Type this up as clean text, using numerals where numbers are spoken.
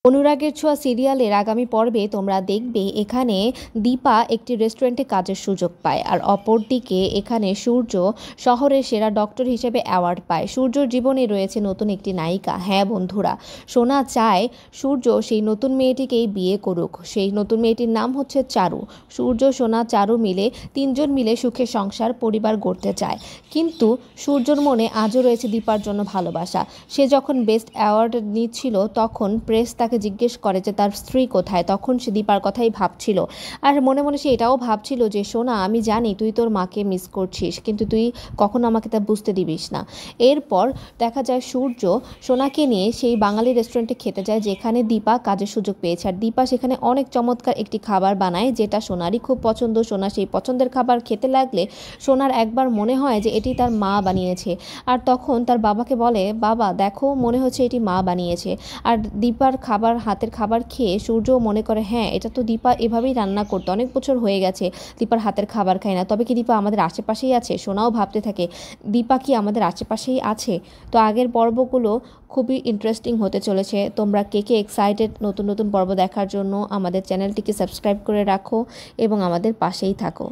অনুরাগের ছোঁয়া সিরিয়ালের আগামী পর্বে তোমরা দেখবে এখানে দীপা একটি রেস্টুরেন্টে কাজের সুযোগ পায়, আর অপরদিকে এখানে সূর্য শহরের সেরা ডক্টর হিসেবে অ্যাওয়ার্ড পায়। সূর্যর জীবনে রয়েছে নতুন একটি নায়িকা। হ্যাঁ বন্ধুরা, সোনা চায় সূর্য সেই নতুন মেয়েটিকেই বিয়ে করুক। সেই নতুন মেয়েটির নাম হচ্ছে চারু। সূর্য, সোনা, চারু মিলে তিনজন মিলে সুখে সংসার পরিবার গড়তে চায়, কিন্তু সূর্যর মনে আজও রয়েছে দীপার জন্য ভালোবাসা। সে যখন বেস্ট অ্যাওয়ার্ড নিচ্ছিল তখন প্রেস তাকে জিজ্ঞেস করে যে তার স্ত্রী কোথায়, তখন সে দীপার কথাই ভাবছিল। আর মনে মনে সে এটাও ভাবছিল যে সোনা, আমি জানি তুই তোর মাকে মিস করছিস, কিন্তু তুই কখনো আমাকে তা বুঝতে দিবিস না। এরপর দেখা যায় সূর্য সোনাকে নিয়ে সেই বাঙালি রেস্টুরেন্টে খেতে যায় যেখানে দীপা কাজের সুযোগ পেয়েছে। আর দীপা সেখানে অনেক চমৎকার একটি খাবার বানায় যেটা সোনারই খুব পছন্দ। সোনা সেই পছন্দের খাবার খেতে লাগলে সোনার একবার মনে হয় যে এটি তার মা বানিয়েছে, আর তখন তার বাবাকে বলে, বাবা দেখো, মনে হচ্ছে এটি মা বানিয়েছে। আর দীপার হাতের খাবার খেয়ে সূর্যও মনে করে, হ্যাঁ এটা তো দীপা এভাবেই রান্না করতো, অনেক বছর হয়ে গেছে দীপার হাতের খাবার খায় না। তবে কি দীপা আমাদের আশেপাশেই আছে? সোনাও ভাবতে থাকে, দীপা কি আমাদের আশেপাশেই আছে? তো আগের পর্বগুলো খুবই ইন্টারেস্টিং হতে চলেছে। তোমরা কে কে এক্সাইটেড নতুন নতুন পর্ব দেখার জন্য? আমাদের চ্যানেলটিকে সাবস্ক্রাইব করে রাখো এবং আমাদের পাশেই থাকো।